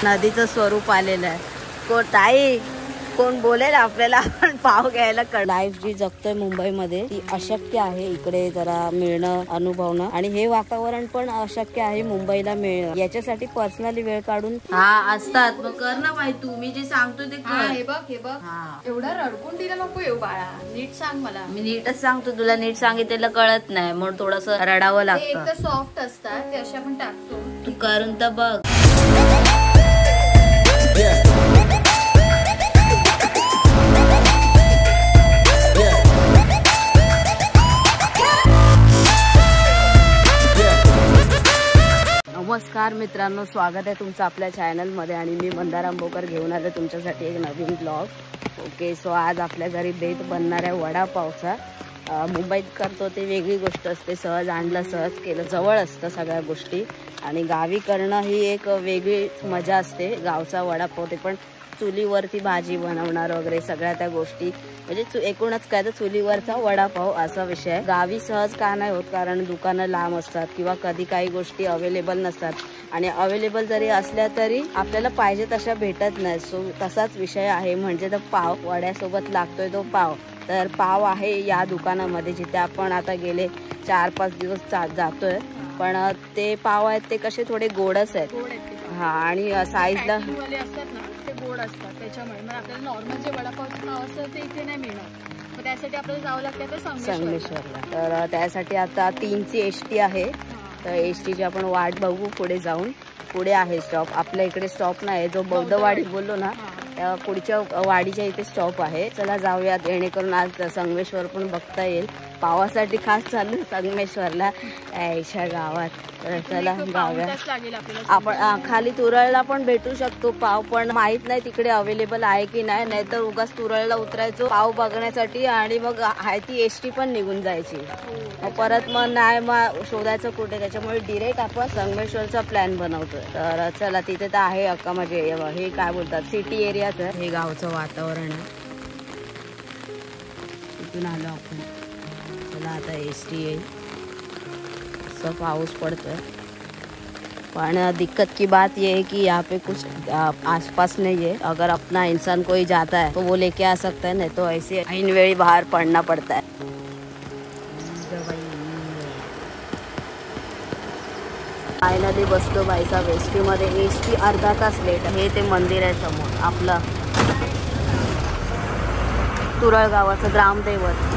नदीचं स्वरूप आलेलं आहे. ताई कोण बोलेल आपल्याला आपण पाव घ्यायला. लाईफ जी जगतोय मुंबईमध्ये ती अशक्य आहे इकडे जरा मिळणं, अनुभवणं. आणि हे वातावरण पण अशक्य आहे मुंबईला मिळणं. याच्यासाठी पर्सनली वेळ काढून असतात. मग कर ना बाई, तू मी जे सांगतोय ते कर. हे बघ एवढा रडकून दिला नको येऊ बाळा, नीट सांग मला. मी नीटच सांगतो तुला, नीट सांगितलेलं कळत नाही म्हणून थोडस रडावं लागतं. एक तर सॉफ्ट असतात ते अशा पण टाकतो. तू करून तर बघ. नमस्कार मित्रांनो, स्वागत आहे तुमचं आपल्या चॅनलमध्ये. आणि मी मंदार आंबोकर घेऊन आले तुमच्यासाठी एक नवीन ब्लॉग. ओके, सो आज आपल्या घरी बेत बनणार आहे वडापावचा. मुंबईत करतो ते वेगळी गोष्ट असते, सहज आणलं सहज केलं, जवळ असतं सगळ्या गोष्टी. आणि गावी करणं ही एक वेगळी मजा असते. गावचा वडापाव ते पण चुलीवरती भाजी बनवणार वगैरे सगळ्या त्या गोष्टी, म्हणजे एकूणच काय तर चुलीवरचा वडापाव असा विषय आहे. गावी सहज का नाही होत, कारण दुकानं लांब असतात किंवा कधी काही गोष्टी अवेलेबल नसतात. आणि अवेलेबल जरी असल्या तरी आपल्याला पाहिजे तशा भेटत नाही. सो तसाच विषय आहे. म्हणजे तर पाव वड्यासोबत लागतोय तो पाव. तर पाव आहे या दुकानामध्ये, जिथे आपण आता गेले 4-5 दिवस जातोय. पण ते पाव आहेत ते कसे थोडे गोडच आहेत. हा, आणि साईजला असतात ना ते गोड असतात, त्याच्यामुळे मग आपल्याला नॉर्मल जे वडापावचं पाव असतं ते इथे नाही मिळणार. मग त्यासाठी आपल्याला जावं लागतं संगमेश्वरला. तर त्यासाठी आता 3ची एसटी आहे. तर एसटीची आपण वाट बघू पुढे जाऊन. पुढे आहे स्टॉप, आपल्या इकडे स्टॉप नाही. जो बौद्धवाडी बोललो ना त्या पुढच्या वाडीच्या इथे स्टॉप आहे. चला जाऊयात, जेणेकरून आज संगमेश्वर पण बघता येईल. पावासाठी खास चालू संगमेश्वरला यायच्या गावात. तर चला जाऊया. आपण खाली तुरळला पण भेटू शकतो पाव, पण माहित नाही तिकडे अवेलेबल आहे की नाही. नाहीतर उगाच तुरळला उतरायचो पाव बघण्यासाठी आणि मग आहे ती एसटी पण निघून जायची. मग परत मग नाही मग शोधायचं कुठे. त्याच्यामुळे डिरेक्ट आपण संगमेश्वरचा प्लॅन बनवतोय. तर चला, तिथे तर आहे अक्का म्हणजे हे काय बोलतात सिटी एरियाच आहे. हे गावचं वातावरण आहे. तिथून आलो आपण. चला आता एसटी येईल. सब पाऊस पड़ता है, पर दिक्कत की बात ये है कि यहाँ पे कुछ आसपास नहीं है. अगर अपना इंसान कोई जाता है तो वो लेके आ सकता है, नहीं तो ऐसे ऐन वेळी बाहर पडना पड़ता है. फायनली बसलो बाईचा एसटी मध्ये. एसटी अर्धा तास लेट. हे ते मंदिर आहे समोर आपलं तुरळ गावाचं ग्रामदैवत.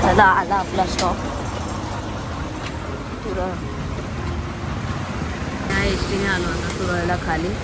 चला आला आपला स्टॉप तुरळ. या एसटीने आलो आता तुरळला खाली.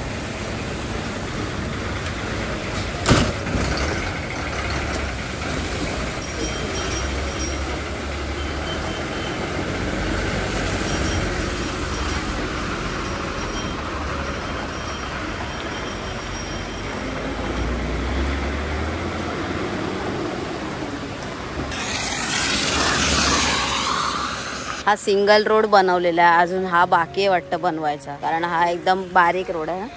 हा सिंगल रोड बनवलेला आहे, अजून हा बाकी आहे वाटतं बनवायचा, कारण हा एकदम बारीक रोड आहे.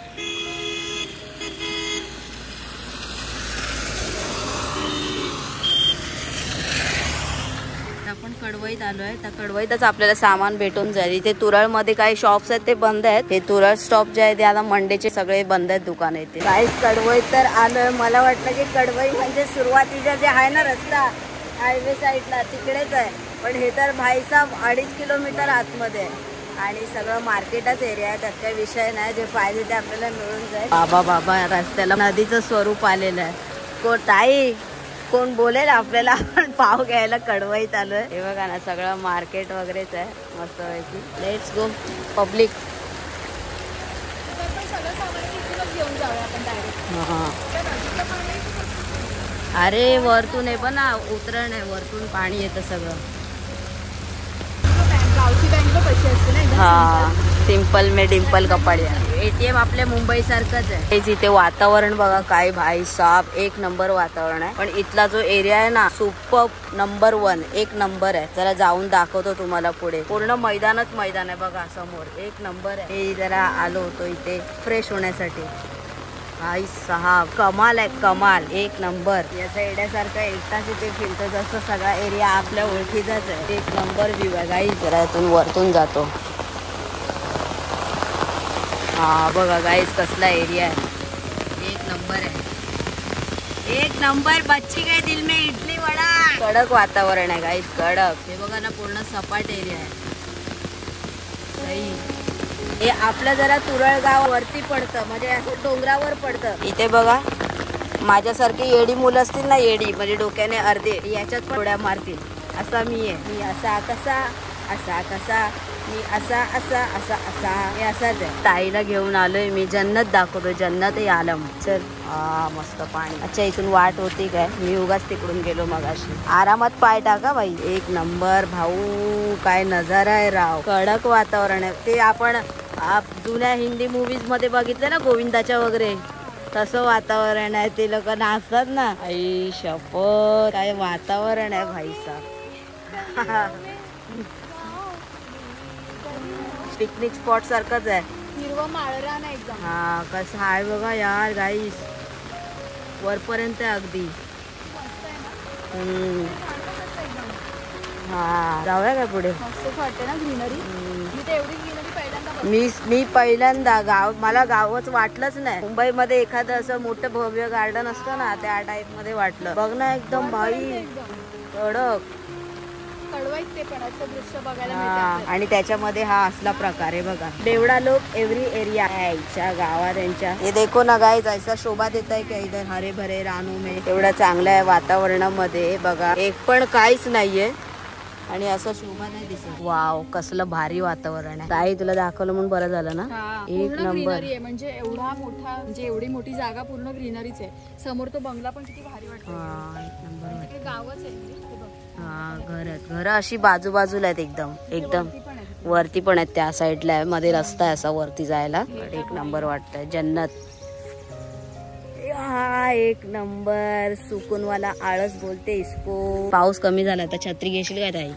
आता आपण कडवईत आलोय. त्या कडवईतच आपल्याला सामान भेटून जाईल. इथे तुरळ मध्ये काही शॉप्स आहेत ते बंद आहेत. हे तुरळ स्टॉप जे आहे ते आता मंडेचे सगळे बंद आहेत दुकान इथे. काहीच कडवईत तर आलोय. मला वाटलं की कडवई म्हणजे सुरुवातीचा जे आहे ना रस्ता हायवे साईडला तिकडेच आहे, पण हे तर भाईसाब 2.5 किलोमीटर आतमध्ये आहे आणि सगळं मार्केटच एरिया आहे. त्यात काही विषय नाही, जे पाहिजे ते आपल्याला मिळून जाईल. बाबा रस्त्याला नदीचं स्वरूप आलेलं आहे. ताई कोण बोलेल आपल्याला, आपण पाव घ्यायला कडवईत आलोय. हे बघा ना सगळं मार्केट वगैरेच आहे मस्त पैकी. Let's go public. अरे वरतून आहे पण ना, उतरण आहे वरतून पाणी येतं सगळं. हा सिंपल में डिंपल कपाडिया. ATM आपल्या मुंबई सारखंच आहे. इथे वातावरण बघा काय भाई साहब एक नंबर वातावरण आहे. पण इथला जो एरिया आहे ना सुपर नंबर 1 एक नंबर आहे. जरा जाऊन दाखवतो तुम्हाला पुढे. पूर्ण मैदानच मैदान आहे बघा समोर. एक नंबर आहे. हे जरा आलो होतो इथे फ्रेश होण्यासाठी. भाई साहब कमाल आहे कमाल एक नंबर. याचा एड्यासारखं एकटाच इथे फिरतो जसं सगळा एरिया आपल्या ओळखीचाच आहे. एक नंबर व्ह्यू आहे गाईज. जरा इथून वरतून जातो. हा बघा गाईज कसला एरिया आहे. एक नंबर आहे एक नंबर. बच्ची गई दिल में इडली वडा. कडक वातावरण आहे गाईज कडक. हे बघा ना पूर्ण सपाट एरिया आहे. सही. हे आपलं जरा तुरळ गाव वरती पडतं म्हणजे असं डोंगरावर पडतं. इथे बघा माझ्यासारखी येडी मुलं असतील ना, येडी म्हणजे डोक्याने अर्धे याच्यात पण उड्या मारतील. असा मी आहे. मी असा कसा असा कसा मी असा असा असा असा हे असाच आहे. ताईला घेऊन आलोय मी. जन्नत दाखवतो. जन्नत आहे आलम. चल मस्त पाणी. अच्छा इथून वाट होती काय, मी उगाच तिकडून गेलो मगाशी. आरामात पाय टाका बाई. एक नंबर भाऊ काय नजारा आहे राव. कडक वातावरण आहे. ते आपण जुन्या हिंदी मूवीज मध्ये बघितलं ना गोविंदाच्या वगैरे तसं वातावरण आहे. ते लोक नाचतात ना. आई शपथ काय वातावरण आहे भाई साहब. पिकनिक स्पॉट सारखंच आहे. हिरवा माळरान आहे एकदम. हा कसं आहे बघा यार गाईस. वरपर्यंत आहे अगदी. हा जाऊया का पुढे. मस्त वाटते ना ग्रीनरी. मी पहिल्यांदा गाव मला गावच वाटलंच नाही. मुंबईमध्ये एखादं असं मोठं भव्य गार्डन असतं ना त्या टाईप मध्ये वाटलं. बघ ना एकदम भाई कडक. आणि त्याच्यामध्ये हा असला प्रकार आहे बघा. देवडा लोक एव्हरी एरिया आहे गावात यांच्या. हे देखो ना गाईज ऐसा शोभा देत आहे की इधर हरे भरे रानू में. एवढं चांगलं आहे वातावरणामध्ये बघा. एक पण काहीच नाहीये आणि असं शोभा नाही दिसत. वाव कसलं भारी वातावरण आहे. ताई तुला दाखवलं म्हणून बरं झालं ना. एक नंबर म्हणजे एवढा मोठा म्हणजे एवढी मोठी जागा पूर्ण ग्रीनरीच आहे. समोर तो बंगला पण किती भारी वाटतो. एक नंबर गावच आहे. घर अशी बाजूबाजूला आहेत एकदम एकदम वरती पण आहेत. त्या साईडला मध्ये रस्ता आहे असा वरती जायला. एक नंबर वाटतंय. जन्नत. हा एक नंबर. सुकूनवाला आळस बोलते इसको. पाऊस कमी झाला तर छत्री घेशील काय ताई.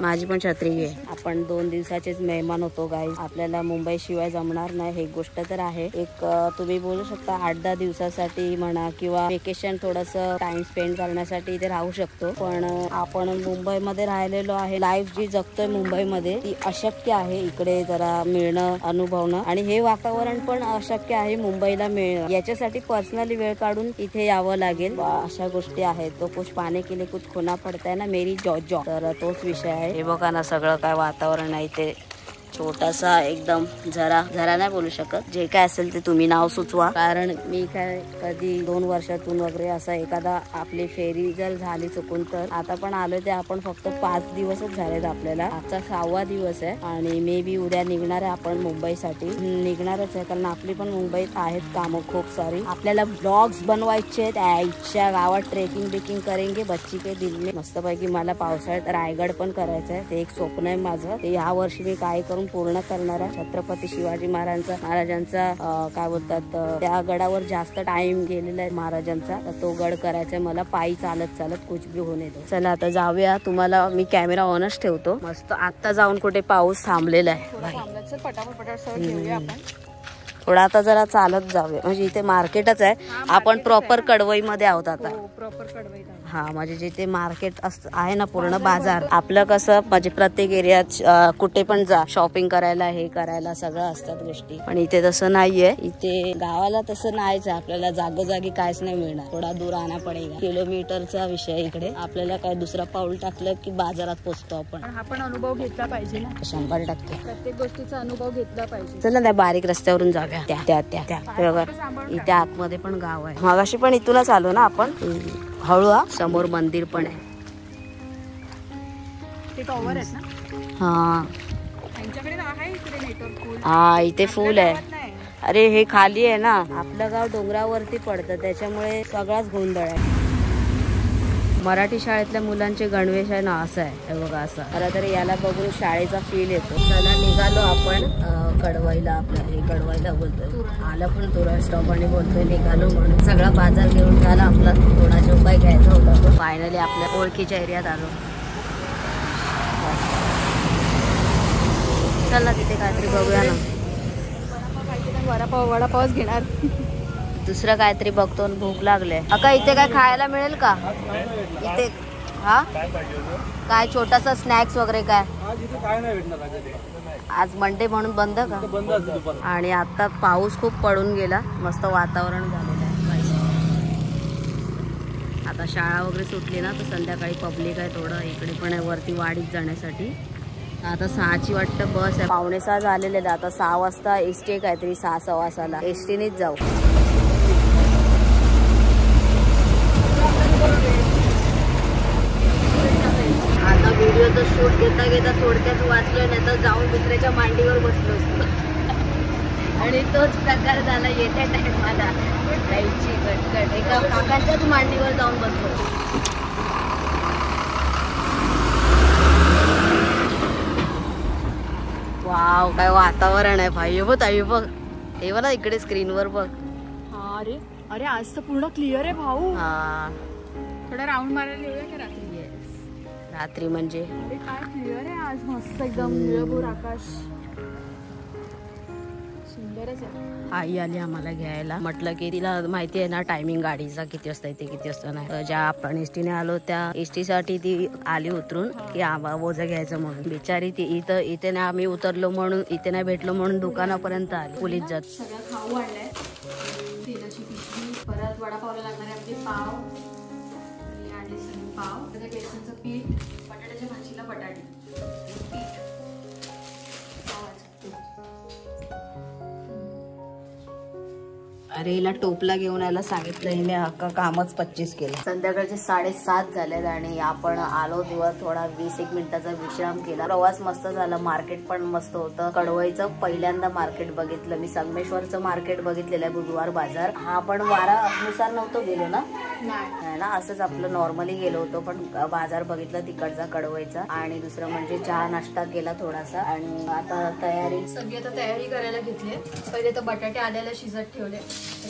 माझी पण छत्री घे. आपण 2 दिवसाचेच मेहमान होतो गाईज. आपल्याला मुंबई शिवाय जमणार नाही हे गोष्ट तर आहे. एक तुम्ही बोलू शकता 8-10 दिवसासाठी म्हणा किंवा वेकेशन थोडस टाइम स्पेंड करण्यासाठी इथे राहू शकतो. पण आपण मुंबईमध्ये राहिलेलो आहे. लाईफ जी जगतोय मुंबईमध्ये ती अशक्य आहे इकडे जरा मिळणं अनुभवणं. आणि हे वातावरण पण अशक्य आहे मुंबईला मिळणं. याच्यासाठी पर्सनली वेळ काढून इथे यावं लागेल. अशा गोष्टी आहेत. तो कुछ पाने के लिए कुछ खोना पडताय ना मेरी जॉ. तर तोच विषय आहे. हे बघा ना सगळं काय वातावरण आहे ते. छोटासा एकदम जरा नाही बोलू शकत. जे काय असेल ते तुम्ही नाव सुचवा. कारण मी काय कधी 2 वर्षातून वगैरे असा एखादा आपली फेरी जर झाली चुकून तर. आता पण आलोय ते आपण फक्त 5 दिवसच झालेत आपल्याला. आजचा 6वा दिवस आहे आणि मे बी उद्या निघणार आहे आपण मुंबईसाठी. निघणारच आहे कारण आपली पण मुंबईत आहेत कामं खूप सारी. आपल्याला ब्लॉग्स बनवायचे आहेत. आईच्या गावात ट्रेकिंग बिकिंग करेंगे बच्ची के दिल में. मस्तपैकी मला पावसाळ्यात रायगड पण करायचं आहे. ते एक स्वप्न आहे माझं. ते या वर्षी मी काय करून पूर्ण करणार आहे. छत्रपती शिवाजी महाराजांचा काय बोलतात त्या गडावर जास्त टाइम गेलेला आहे महाराजांचा. तर तो गड करायचा आहे मला पायी चालत कुछ भी होणे दो. चला आता जाऊया. तुम्हाला मी कॅमेरा ऑनच ठेवतो. मस्त आता जाऊन कुठे पाऊस थांबलेला आहे. पटापट घेऊया आपण. थोडा आता जरा चालत जाऊया, म्हणजे इथे मार्केटच आहे. आपण प्रॉपर कडवई मध्ये आहोत आता. प्रॉपर कडवईत. हा म्हणजे जिथे मार्केट आहे ना, पूर्ण बाजार. आपलं कसं म्हणजे प्रत्येक एरियात कुठे पण जा शॉपिंग करायला, हे करायला सगळं असतात गोष्टी. पण इथे तसं नाहीये. इथे गावाला तसं नाहीच, आपल्याला जागोजागी काहीच नाही मिळणार. थोडा दूर आणा पडेगा. किलोमीटरचा विषय इकडे. आपल्याला काय दुसरा पाऊल टाकलं की बाजारात पोहोचतो आपण. हा पण अनुभव घेतला पाहिजे ना. 100% प्रत्येक गोष्टीचा अनुभव घेतला पाहिजे. चला त्या बारीक रस्त्यावरून जाऊया. त्या बरोबर इथे आतमध्ये पण गाव आहे. मगाशी पण इथूनच आलो ना आपण. हळू समोर मंदिर पण आहे. ते टॉवर आहेत ना. हा त्यांच्याकडे आहे इकडे नेटवर्क फुल. हा इथे फुल आहे. अरे हे खाली आहे ना, आपलं गाव डोंगरावरती पडतं, त्याच्यामुळे सगळाच गोंधळ आहे. मराठी शाळेतल्या मुलांचे गणवेश आहे ना, असं आहे. हे बघा असं. खरं तर याला बघून शाळेचा फील येतो. चला निघालो आपण कडवाईला. आपल्या हे कडवाईला बोलतोय, आलं पण तुरळ स्टॉप आणि बोलतोय निघालो म्हणून. सगळा बाजार घेऊन झाला आपला. थोडासा उपाय घ्यायचा होता तो. फायनली आपल्या ओळखीच्या एरियात आलो. चल ना तिथे काहीतरी बघूया ना. वडापावच घेणार. दुसरं काहीतरी बघतो. भूक लागले. अका इथे काय खायला मिळेल का इथे? हा काय छोटासा स्नॅक्स वगैरे काय? आज मंडे म्हणून बंद का? आणि आता पाऊस खूप पडून गेला. मस्त वातावरण झालेलं आहे. आता शाळा वगैरे सुटली ना, तर संध्याकाळी पब्लिक आहे थोडं. इकडे पण आहे वरती वाडीत जाण्यासाठी. आता 6ची वाटतं बस आहे. 5:45 झालेले. आता 6 वाजता एसटी आहे काहीतरी, 6:15 एसटीनेच जाऊ. आता व्हिडिओचं शूट घेता घेता थोडक्यात वाचलोय, नाही तर जाऊन दुसऱ्याच्या मांडीवर बसलो असतो. आणि तोच प्रकार झाला येत्या टाइमला. जायची कटकट एका काकाच्याच मांडीवर जाऊन बसलो. वाव काय वातावरण आहे भाई. बघ ताई बघ, हे बघ इकडे स्क्रीनवर बघ. हा अरे अरे आज तर पूर्ण क्लिअर आहे भाऊ. हा थोडा राऊंड मारायला येऊया का रात्री? रात्री म्हणजे अरे काय क्लिअर आहे आज. मस्त एकदम निळभोर आकाश. सुंदरच आहे. आई आली आम्हाला घ्यायला. म्हटलं की तिला माहिती आहे ना टायमिंग गाडीचा, किती वाजता येते किती वाजता नाही. ज्या आपण एसटीने आलो त्या एसटी साठी ती आली उतरून की ओझं घ्यायचं म्हणून. बिचारी ती इथे नाही आम्ही उतरलो म्हणून, इथे नाही भेटलो म्हणून दुकानापर्यंत आली. पोलीस जात. सगळं खाऊ आणलंय. तेलाची पिशवी, परत वडापावला लागणारे आपले पाव. आणले सगळे पाव. त्याचं बेसनचं पीठ, बटाट्याच्या भाजीला बटाटे, पीठ, अरे हिला टोपला घेऊन यायला सांगितलं हिने. हक्का कामच 25 केलं. संध्याकाळचे 7:30 झालेत आणि आपण आलो तेव्हा थोडा 20-1 मिनिटाचा विश्राम केला. प्रवास मस्त झाला. मार्केट पण मस्त होतं. कडवईचं पहिल्यांदा मार्केट बघितलं मी. संगमेश्वरचं मार्केट बघितलेलं आहे, बुधवार बाजार. हा पण वारानुसार नव्हतो गेलो ना, नाही ना, असंच आपलं नॉर्मली गेलो होतो. पण बाजार बघितला तिकडचा कडवईचा. आणि दुसरं म्हणजे चहा नाश्ता केला थोडासा. आणि आता तयारी सगळी आता तयारी करायला घेतली. पहिले तर बटाटे आल्याला शिजत ठेवले.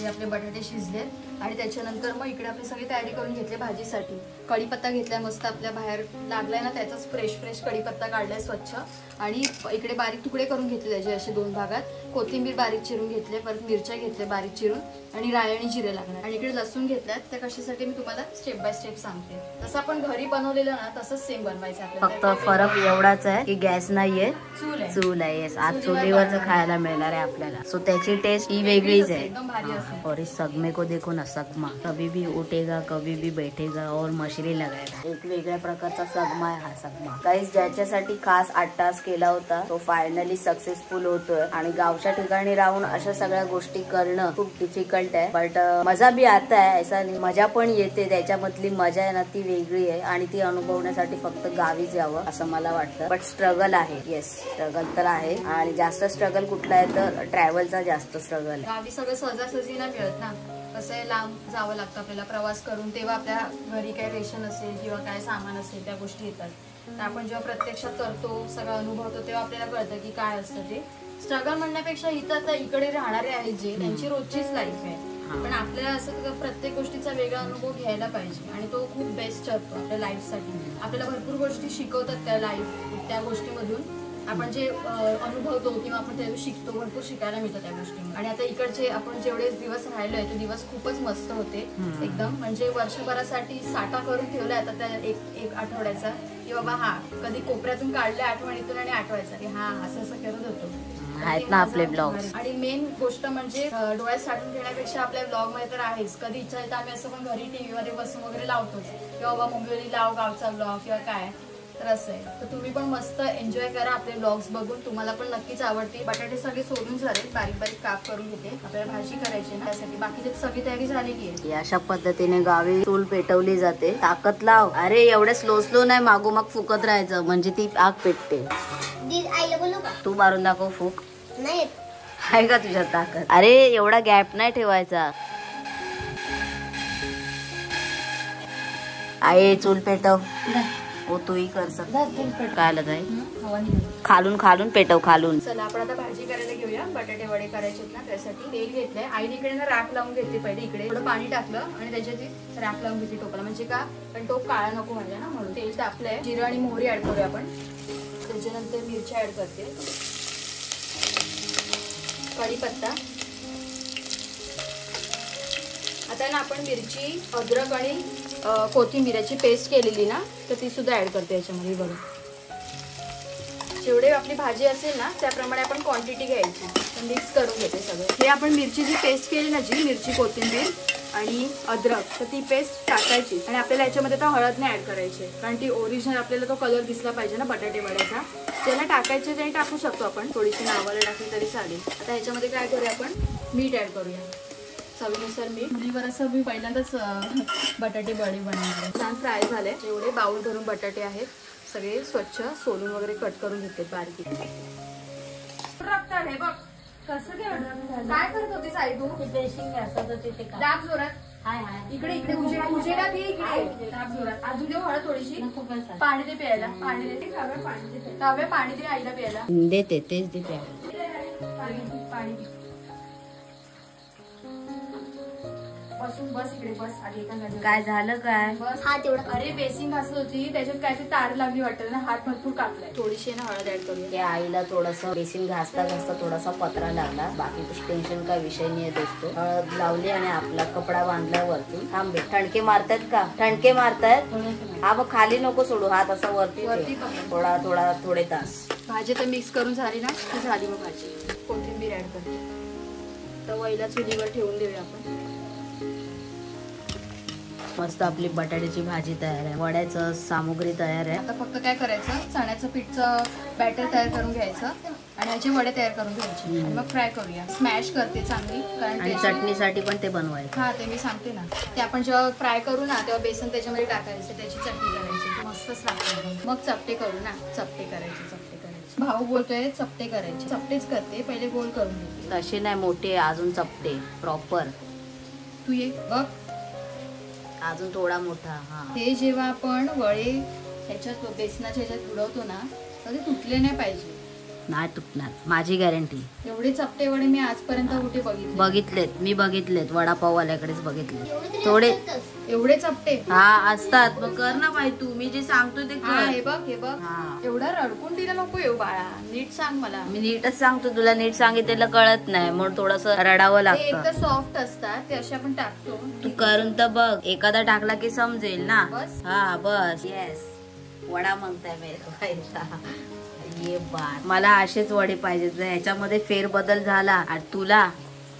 आपले बटाटे शिजले आणि त्याच्यानंतर मग इकडे आपली सगळी तयारी करून घेतली भाजीसाठी. कढीपत्ता घेतलाय मस्त. आपल्या बाहेर लागलाय ना त्याचाच फ्रेश कढीपत्ता काढलाय स्वच्छ. आणि इकडे बारीक तुकडे करून घेतले त्याचे असे 2 भागात. कोथिंबीर बारीक चिरून घेतले. परत मिरच्या घेतल्या बारीक चिरून. आणि राई आणि जिरे लागणार. आणि इकडे लसूण घेतल्यात. त्या कशासाठी मी तुम्हाला स्टेप बाय स्टेप सांगते. जसं आपण घरी बनवलेलं ना तसंच सेम बनवायचं आपल्याला. फक्त फरक एवढाच आहे की गॅस नाहीये, चूल आहे. आज चुलीवरच खायला मिळणार आहे आपल्याला. सो त्याची टेस्ट ही वेगळीच आहे. एकदम भारी असते. और इस सगमे को देखो ना, सगमा कभी भी उठेगा कभी भी बैठेगा और मशरी लगाएगा. एक वेगळ्या प्रकारचा सगमा आहे हा सगमा. काहीच ज्याच्यासाठी खास 8 तास केला होता तो फायनली सक्सेसफुल होतोय. आणि गावच्या ठिकाणी राहून अशा सगळ्या गोष्टी करणं खूप डिफिकल्ट आहे. बट मजा भी आता है ऐसा नाही. मजा पण येते. त्याच्यामधली मजा आहे ना ती वेगळी आहे. आणि ती अनुभवण्यासाठी फक्त गावीच यावं असं मला वाटतं. बट स्ट्रगल आहे. येस स्ट्रगल तर आहे. आणि जास्त स्ट्रगल कुठला आहे तर ट्रॅव्हलचा जास्त स्ट्रगल आहे. गावी सगळं सहजासहजी नाही मिळत ना. कसं आहे लांब जावं लागतं आपल्याला प्रवास करून. तेव्हा आपल्या घरी काही रेशन असेल किंवा काय सामान असेल त्या गोष्टी येतात. तर आपण जेव्हा प्रत्यक्षात करतो सगळं अनुभवतो तेव्हा आपल्याला कळतं की काय असतं ते. स्ट्रगल म्हणण्यापेक्षा इथं आता इकडे राहणारे आहेत जे त्यांची रोजचीच लाईफ आहे. पण आपल्याला असं प्रत्येक गोष्टीचा वेगळा अनुभव घ्यायला पाहिजे. आणि तो खूप बेस्ट ठरतो आपल्या लाईफसाठी. आपल्याला भरपूर गोष्टी शिकवतात त्या लाईफ त्या गोष्टीमधून. आपण जे अनुभवतो किंवा आपण त्या शिकतो, भरपूर शिकायला मिळतं त्या गोष्टी. आणि आता इकडचे आपण जेवढे दिवस राहिलोय ते दिवस खूपच मस्त होते एकदम. म्हणजे वर्षभरासाठी साठा करून ठेवलाय आता त्या एक आठवड्याचा, की बाबा हा कधी कोपऱ्यातून काढल्या आठवणीतून आणि आठवायचा की हा असं असं करत होतो आहेत ना आपले ब्लॉग. आणि मेन गोष्ट म्हणजे डोळ्यात साठवून घेण्यापेक्षा आपल्या ब्लॉग मध्ये तर आहेच. कधी इच्छा येतं आम्ही असं पण घरी टीव्ही मध्ये बसून वगैरे लावतोच, किंवा बाबा मुंबईवरी लाव गावचा ब्लॉग किंवा काय, तर असं आहे. तर तुम्ही पण मस्त एन्जॉय करा आपले ब्लॉग्स बघून, तुम्हाला पण नक्कीच आवडतील. बटाटे सगळे सोडून झाले, बारीक बारीक काप करून घेते. आपल्याला भाजी करायची ना, त्यासाठी बाकीची सगळी तयारी झालेली आहे. अशा पद्धतीने गावी चूल पेटवली जाते. ताकद लाव. अरे एवढं स्लो स्लो नाही, मागोमाग फुकत राहायचं म्हणजे ती आग पेटते. आईला बोलू का? तू मारून दाखव फूक. नाही आहे का तुझ्यात ताकद? अरे एवढा गॅप नाही ठेवायचा. आहे चूल पेटव. हो तूही कर काय आलं खालून खालून पेटव खालून. चला आपण आता भाजी करायला घेऊया. बटाटे वडे करायचे ना, त्यासाठी तेल घेतलंय. आईने इकडे ना राख लावून घेतली. पहिले इकडे थोडं पाणी टाकलं आणि त्याच्यात राख लावून घेतली टोपाला, म्हणजे का पण टोप काळा नको व्हायला ना म्हणून. तेल टाकलंय, जिरं आणि मोहरी ऍड करूया आपण. त्याच्यानंतर मिरच्या ऍड करते, कढीपत्ता. आता ना आपण मिरची, अद्रक आणि कोथिंबीरची पेस्ट केलेली ना, तर ती सुद्धा ऍड करते याच्यामध्ये. बघा जेवढे आपली भाजी असेल ना त्याप्रमाणे आपण क्वांटिटी घ्यायची. मिक्स करून घेते सगळं. हे आपण मिरची जी पेस्ट केली ना, जी मिरची, कोथिंबीर आणि अद्रक, तर ती पेस्ट टाकायची. आणि आपल्याला याच्यामध्ये तर हळद नाही ऍड करायची, कारण ती ओरिजिनल आपल्याला तो कलर दिसला पाहिजे ना बटाटे वड्याचा. त्याला टाकायचे त्याने टाकू शकतो आपण, थोडीशी नावाला टाकली तरी चालेल. आता ह्याच्यामध्ये काय करूया आपण, मीठ ऍड करूया, चवीनुसार मीठ. मुलीवर असं मी पहिल्यांदाच बटाटे वडे बनवणार आहे. छान फ्राय झाले. एवढे बाउल भरून बटाटे आहेत, सगळे स्वच्छ सोलून वगैरे कट करून घेते बारीक. हे बघ कसं काय करत होतीस आई तू? बेसिंग घालत होते ते का? दाब जोरात. इकडे इकडे उजेडा दे इकडे. दाब जोरात. अजून देऊ हळद थोडीशी. पाणी दे प्यायला. पाणी दे. काव्या पाणी दे आईला प्यायला. देते तेच दे पाणी दे. बसून बस इकडे बस. आधी काय झालं काय? बस. हात एवढा. अरे बेसिंग घासत होती, त्याच्यात काय ते तार लागली वाटत ना, हात भरपूर कापलाय. थोडीशी ना हळद ऍड करूया. त्या आईला थोडस बेसिंग घासता घासता थोडासा पत्रा लागला. बाकी टेन्शन का विषय नाही दोस्तो. हळद लावली आणि आपला कपडा बांधला वरती. थांबे. ठणके मारतायत का? ठणके मारतायत. हा बघ खाली नको सोडू, हात असा वरती थोडा थोडा थोडे तास. भाजी तर मिक्स करून झाली ना, ती झाली मग भाजी. कोथिंबीर ऍड करते. तवाईला चुलीवर ठेवून देऊया आपण. मस्त आपली बटाट्याची भाजी तयार आहे. वड्याचं सामुग्री तयार आहे. आता फक्त काय करायचं, चण्याचं पीठचं बॅटर तयार करून घ्यायचं आणि याची वडे तयार करून घ्यायची आणि मग फ्राय करूया. स्मॅश करते चांगली, कारण आणि चटणीसाठी पण ते बनवायचं. हा ते मी सांगते ना. ते आपण जेव्हा फ्राय करू ना तेव्हा बेसन त्याच्यामध्ये टाकायचं, त्याची चटणी करायची, मस्तच लागते. मग चपटे करू ना, चपटे करायचे. भाऊ बोलतोय चपटे करायचे. चपटेच करते, पहिले गोल करून घेते. तसे नाही मोठे, अजून चपटे प्रॉपर. तू ये बघ, अजून थोडा मोठा. हा ते जेव्हा आपण वडे ह्याच्यात बेसनाच्या ह्याच्यात बुडवतो ना, तर ते तुटले नाही पाहिजे. नाही तुटणार, माझी गॅरंटी. एवढे चपटे वडे मी आजपर्यंत कुठे बघितलेत. मी बघितलेत, वडापाववाल्याकडेच बघितले. थोडे एवढे चपटे हा असतात. मग कर ना बाई, तू मी जे सांगतो ते कर. हे बघ हे बघ. एवढा रडकून दिला नको येऊ बाळा, नीट सांग मला. मी नीटच सांगतो तुला, नीट सांगितलेलं कळत नाही म्हणून थोडस रडावं लागतं. एक तर सॉफ्ट असतात ते, असे आपण टाकतो. तू करून तर बघ, एखादा टाकला की समजेल ना. बस. हा बस. येस, वडा म्हणताय मेरे. ये बात, मला असेच वडे पाहिजेत. ह्याच्यामध्ये फेरबदल झाला तुला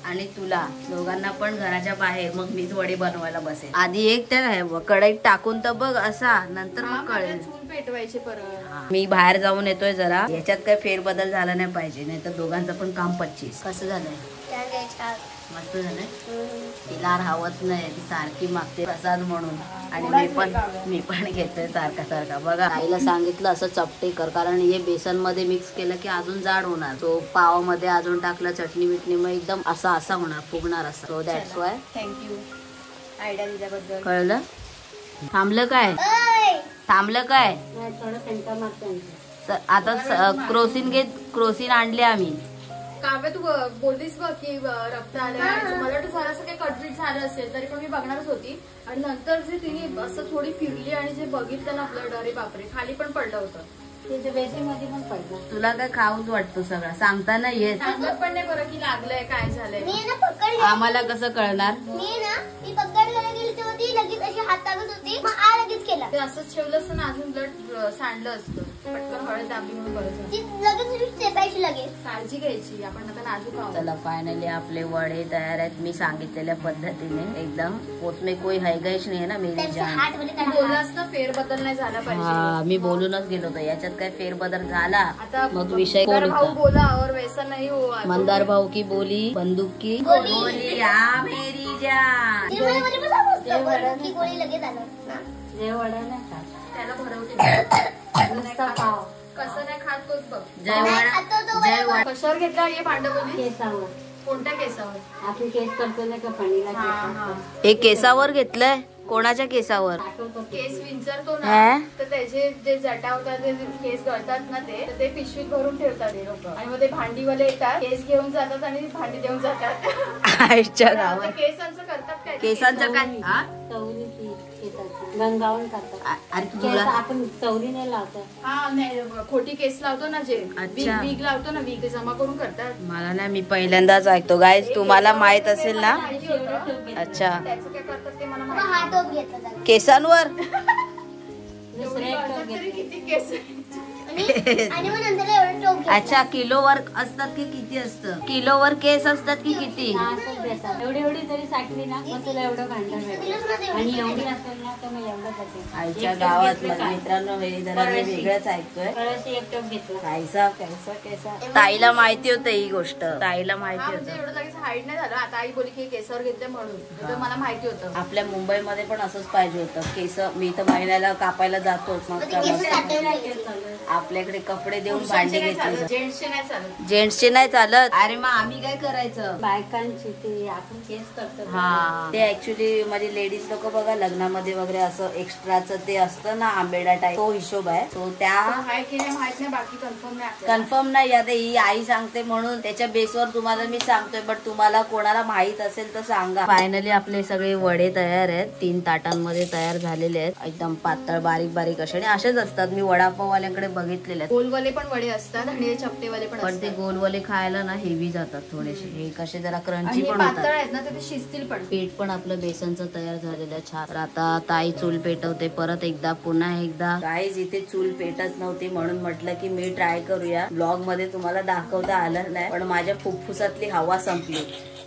आणि तुला दोघांना पण घराच्या बाहेर, मग मीच वडे बनवायला बसेल. आधी एक त्या कढईत टाकून तर बघ असा, नंतर मग कळेल. चूल पेटवायचे परत. मी बाहेर जाऊन येतोय जरा, याच्यात काय फेरबदल झाला नाही पाहिजे, नाही तर दोघांचं पण काम 25. कसं झालंय? मस्त झालंय. तिला राहत नाही, ती सारखी मागते प्रसाद म्हणून. आणि मी पण घेतोय सारखा. बघा आईला सांगितलं असं चपटे कर, कारण हे बेसन मध्ये मिक्स केलं की अजून जाड होणार. तो पाव मध्ये अजून टाकलं चटणी बिटणी, मग एकदम असा होणार, फुगणार असा. So that's why. Thank you idea दिल्याबद्दल. कळलं? थांबलं काय? आता क्रोसिन आणले आम्ही. काव्य तू बोललीस बघ की रक्त आलं, मला वाटतं जरासं काही कटबीट झालं असेल, तरी पण मी बघणारच होती. आणि नंतर जे तिने असं थोडी फिरली आणि जे बघितलं ना ब्लड, अरे बापरे, खाली पण पडलं होतं. तुला काय खाऊच वाटतं सगळं सांगताना येत सांगत पण नाही बरं की लागलंय काय झालंय. मी ना पकडली. आम्हाला कसं कळणार. मी पकडल्याला गेली तेव्हा ती लगेच अशी हात टाकत होती. मग आ लगेच केला. ते असंच ठेवलं असतं ना अजून ब्लड सांडलं असतं. पटकन हळद दाबली म्हणून बरं झालं. ती लगेच चेपायची लगेच. काळजी घ्यायची आपण आता नाजूक आहोत. चला फायनली आपले वडे तयार आहेत मी सांगितलेल्या पद्धतीने एकदम. उसमें कोई हैगैश नाही है ना मेरी त्यांचे जान. हात मध्ये तू बोललास ना फेरबदल नाही झाला हा पाहिजे. मी बोलूनच गेलो होतो याच्यात काय फेरबदल झाला आता मग विषय मंदार कोण भाऊ होता? बोला और वैसा नहीं हुआ. मंदार भाऊ की बोली बंदूक की गोली आ मेरी जान. ती मला मध्ये बसा मस्त की गोळी लगेच आलं. त्याला भरवते कसं नाही खात तोच बघ. जय वडा जय वडा. कशावर घेतला हे भांडवली कोणत्या केसावर. आपण केस करतो ना का पाणीला हा हा हे केसावर घेतलंय कोणाच्या केसावर. केस विंचरतो ना हा? तर तर त्याचे जे जटा होतात ते केस गळतात ना ते पिशवीत भरून ठेवतात हे लोक. आणि मग ते भांडीवाले येतात केस घेऊन जातात आणि भांडी देऊन जातात. आईच्या ते गावात केसांचं करतात काय केसांचं काय हा? चवलीची केसाची गंगावून करतात. अरे केस तुला आपण चवलीने लावतो. हा नाही खोटी केस लावतो ना जे अच्छा. वीग लावतो ना वीग ते जमा करून करतात. मला नाही मी पहिल्यांदाच ऐकतो गाईज तुम्हाला माहित असेल ना. अच्छा त्याचं काय करतात ते मला मग माहिती हा टोप घेतला जातो. केसांवर एवढी गळतात तरी किती केस आणि मग नंतर एवढं टोप घेतला. अच्छा किलोवर असतात की किती असतं किलोवर केस असतात की किती. असंच देतात. एवढी एवढी जरी साठली ना मग तुला एवढं भांडण भेटेल. आणि एवढी असेल ना तर मग एवढं भेटेल. आईच्या गावात माझ्या मित्रांनो हे जरा मी वेगळंच ऐकतोय. कळशी एक टोप घेतला. कैसा कैसा कैसा ताईला माहिती होतं ही गोष्ट ताईला माहिती हा म्हणजे होतं. एवढं लगेच हाईट नाही झालं. आता आई बोली की हे केसावर घेतले म्हणून तर मला माहिती होतं. आपल्या मुंबईमध्ये पण असंच पाहिजे होतं केस. मी तर महिन्याला कापायला जातोच मग मग ते त्या केस मस्त. साठवून घ्यायचे. आपल्याकडे कपडे देऊन पुरुषांचे भांडी नाही घेतली चालत, जेंट्सचे नाही चालत. जेंट्सचे नाही चालत. अरे मग आम्ही काय करायचं. बायकांची ते आपण केस करतो. हा ते ऍक्च्युली माझे लेडीज लोक बघा लग्नामध्ये वगैरे असं एक्स्ट्राचं ते असतं ना आंबेडा टाईप तो हिशोब आहे. तो त्या हाय की नाही माहित नाही बाकी कन्फर्म नाही आपल्याला. कन्फर्म नाही आता ही आई सांगते म्हणून त्याच्या बेसवर तुम्हाला मी सांगतोय. बट तुम्हाला कोणाला माहित असेल तर सांगा. फायनली आपले सगळे वडे तयार आहेत. 3 ताटांमध्ये तयार झालेले आहेत. एकदम पातळ बारीक बारीक असे आणि असेच असतात. मी वडापाववाल्यांकडे बघितलेले आहेत. गोलवाले पण वडे असतात आणि चपटेवाले पण पण ते असतात. गोलवाले खायला ना हेवी जातात थोडेसे. हे कसे जरा क्रंची आणि पण पातळ होतात. आहेत ना ते शिजतील पण. पीठ पण आपलं बेसनचं तयार झालेलं आहे छान. तर आता ताई चूल पेटवते परत एकदा पुन्हा एकदा. गाईज इथे चूल पेटत नव्हती म्हणून म्हटलं की मी ट्राय करूया. ब्लॉग मध्ये तुम्हाला दाखवता आलं नाही पण माझ्या फुफ्फुसातली हवा संपली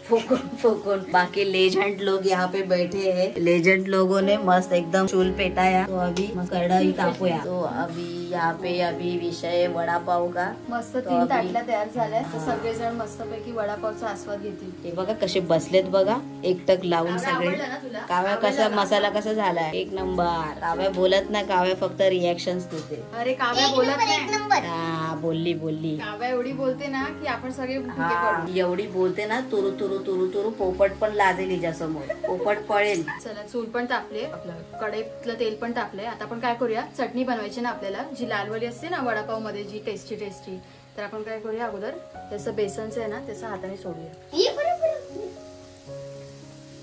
फुकून फुकून. बाकी लेजेंड लोग यहाँ पे बैठे हैं. लेजेंड लोगों ने मस्त एकदम चूल पेटाया. तो अभी कढ़ाई तापूया. तो अभी यहाँ पे अभी विषय वडा पाव का. मस्त तो 3 अभी- ताटल्या तयार झाल्या तर सगळेजण मस्तपैकी वडापावचा आस्वाद घेतील. हे बघा कसे बसलेत बघा एकटक लावून काव्या सगळे. आवडलं ना तुला? काव्या कसा आवडलं ना? मसाला कसा झालाय एक नंबर. काव्या बोलत नाही काव्या फक्त रिॲक्शन देते. अरे काव्या एक बोलत नंबर नाही. एक नंबर. हा बोलली बोलली. काव्या एवढी बोलते ना की आपण सगळे भुके हा पडू. एवढी बोलते ना तुरु तुरु तुरु तुरु पोपट पण लाजेल हिच्या समोर. पोपट पळेल. चला चूल पण तापले आपलं कढईतलं तेल पण तापले. आता आपण काय करूया चटणी बनवायची ना आपल्याला जी लालवाली असते ना वडापाव मध्ये जी टेस्टी टेस्टी. तर आपण काय करूया अगोदर त्याचं बेसनचं आहे ना त्याचं हाताने सोडूया. ये बरोबर.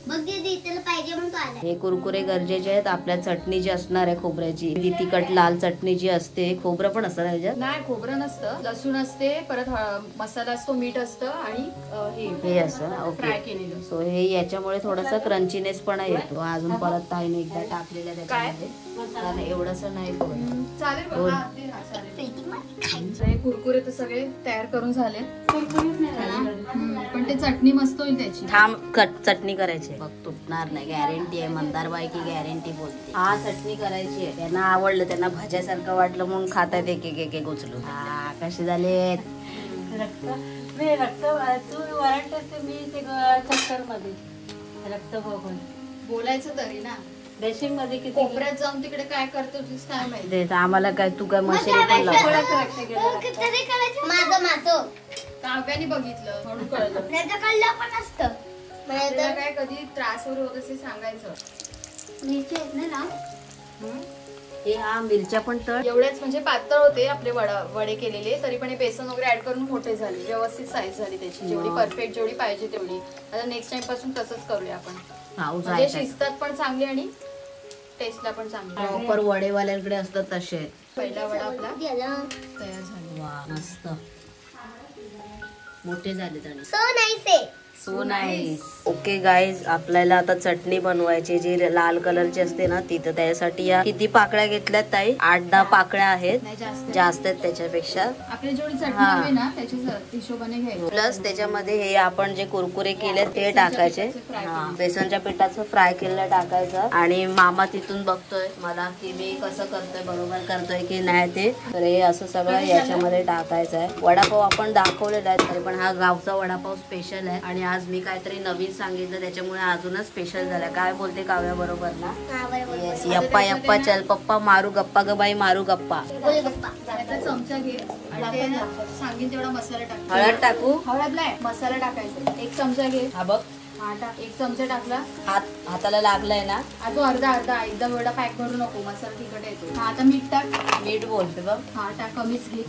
बघ दीदी त्याला पाहिजे म्हणून तो आला. हे कुरकुरे गरजेचे आहेत. आपल्या चटणी जी असणार आहे खोबऱ्याची ती तिखट लाल चटणी जी असते खोबरं पण असतं ना त्याच्यात. नाही खोबरं नसतं लसूण असते परत मसाला असतो मीठ असतं आणि हे असं फ्राय ओके. केलेलं. सो हे याच्यामुळे थोडासा क्रंचीनेस पण येतो. अजून परत ताईने एकदा टाकलेलं आहे काय? त्याच्यामध्ये. कारण एवढंस नाही बोलणं. चालेल बोल. बघ. हा, ते हा, चालेल. हे कुरकुरे तर सगळे तयार करून झाले. पण ते चटणी मस्त होईल त्याची. थांब चटणी करायची बघ तुटणार नाही गॅरंटी आहे. मंदारबाई की गॅरंटी बोलते. हा चटणी करायची आहे. त्यांना आवडलं त्यांना भाज्यासारखं वाटलं म्हणून खातात एक एक उचलून. हा कसे झाले रक्त तू वरटते मी ते चक्कर मध्ये रक्त बघून बोलायचं तरी ना. बेसिंग मध्ये किती कोपऱ्यात जाऊन तिकडे काय करतो तुझ काय माहिती. ते आम्हाला काय तू काय मशीन पण लाव. रक्त गेलं. कधी करायचं माझं काव्याने बघितलं म्हणून कळलं. त्याचं कळलं पण असतं. आपल्याला काय कधी त्रास वगैरे होत असेल सांगायचं. मिरची आहेत ना. हे हा मिरच्या पण तळ. एवढेच म्हणजे पातळ होते आपले वडे केलेले तरी पण हे बेसन वगैरे ऍड करून मोठे झाले. व्यवस्थित साईज झाली त्याची जेवढी परफेक्ट जेवढी पाहिजे तेवढी. आता नेक्स्ट टाइम पासून तसंच करूया आपण. पाऊस म्हणजे आहे शिजतात पण चांगली आणि टेस्टला पण चांगलं. प्रॉपर वडेवाल्यांकडे असतात तसे. पहिला वडा आपला तयार झाला. वा मस्त मोठे झाले आणि so nice. So nice. Okay guys, आपल्याला आता चटणी बनवायची जी लाल कलरची असते ना ती. तर त्यासाठी या किती पाकळ्या घेतल्यात ताई? 8-10 पाकळ्या आहेत. नाही जास्त जास्त आहेत त्याच्यापेक्षा. आपली जेवढी चटणी हा. हवी ना त्याच्या हिशोबाने घ्यायचं. प्लस त्याच्यामध्ये हे आपण जे कुरकुरे केले ते टाकायचे. हा, बेसनच्या पिठाचं फ्राय केलेलं टाकायचं. आणि मामा तिथून बघतोय मला की मी कसं करतोय, बरोबर करतोय की नाही ते. तर हे असं सगळं याच्यामध्ये टाकायचं आहे. वडापाव आपण दाखवलेला आहे तरी पण हा गावचा वडापाव स्पेशल आहे. आणि आज मी काहीतरी नवीन सांगितलं त्याच्यामुळे अजूनच स्पेशल झालं. काय बोलते काव्या, बरोबर ना? येस. यप्पा यप्पा चल पप्पा मारू गप्पा ग बाई मारू गप्पा. त्यातला चमचा घे आणि ते सांगेन तेवढा मसाला टाक. हळद टाकू? हळद नाही, मसाला टाकायचा. 1 चमचा घे. हा बघ, हा टाक. 1 चमचा टाकला. हाताला लागलाय ना. अजून अर्धा एकदम एवढा पॅक करू नको, मसाला तिखट येतो. हा आता मीठ टाक. मीठ बोलते बघ. हा टाक. कमीच घे.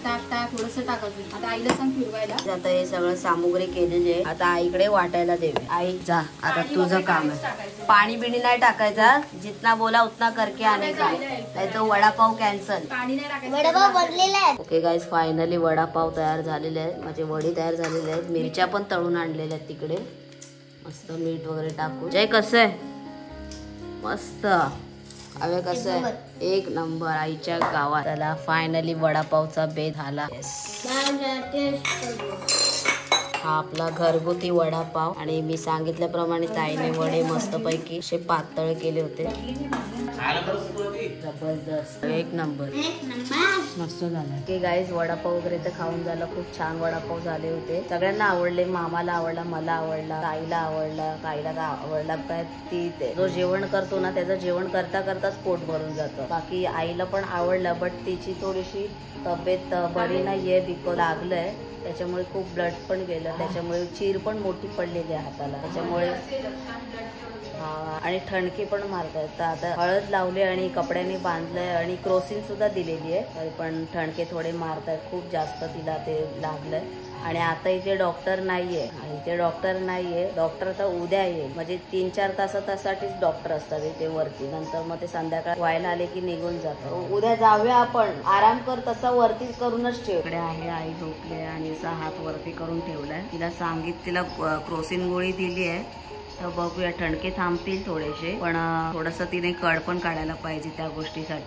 टाक थोडस टाक अजून. आता आईला सांग फिरवायला. आता हे सगळं सामुग्री केलेली आहे. आता आईकडे वाटायला देवे. आई जा, आता तुझं काम आहे. पाणी बिणी नाही टाकायचा. जितना बोला उतना करके आणायचा, नाही तो वडापाव कॅन्सल. पाणी नाही टाकायचं. वडापाव बनलेला आहे. ओके गाईज, फायनली वडापाव तयार झालेले आहेत. माझे वडी तयार झालेले आहेत. मिरच्या पण तळून आणलेल्या आहेत तिकडे. मस्त मीठ वगैरे टाकून. जय कसं आहे? मस्त. अवे कसं आहे? 1 नंबर. आईच्या गावात. त्याला फायनली वडापावचा बेत झाला. हा आपला घरगुती वडापाव. आणि मी सांगितल्याप्रमाणे ताईने वडे मस्त पैकी असे पातळ केले होते. जबरदस्त. 1 नंबर. मस्त झाला. ओके गाईज, वडापाव वगैरे तर खाऊन झालं. खूप छान वडापाव झाले होते. सगळ्यांना आवडले. मामाला आवडला, मला आवडला, ताईला आवडला. ताईला का आवडला काय ती जो जेवण करतो ना त्याचं जेवण करता करताच पोट भरून जातं. बाकी आईला पण आवडलं, बट तिची थोडीशी तब्येत बरी नाहीये. बिको लागलंय त्याच्यामुळे खूप ब्लड पण गेलं. त्याच्यामुळे चीर पण मोठी पडलेली आहे हाताला. त्याच्यामुळे आणि ठणके पण मारतात. तर आता हळद लावले आणि कपड्याने बांधलंय आणि क्रोसिन सुद्धा दिलेली आहे. तरी पण ठणके थोडे मारतात. खूप जास्त तिला ते लागलंय. आणि आता इथे डॉक्टर नाहीये. डॉक्टर तर उद्या येईल. म्हणजे 3-4 तासासाठीच डॉक्टर असतात इथे वरती. नंतर मग ते संध्याकाळ व्हायला आले की निघून जातात. उद्या जाऊया आपण. आराम कर तसा वरती करूनच ठेव. इकडे आहे आई झोपले आणि असा हात वरती करून ठेवलाय. तिला क्रोसिन गोळी दिली आहे. तर बघूया, ठणके थांबतील थोडेसे. पण थोडस तिने कड पण काढायला पाहिजे त्या गोष्टीसाठी.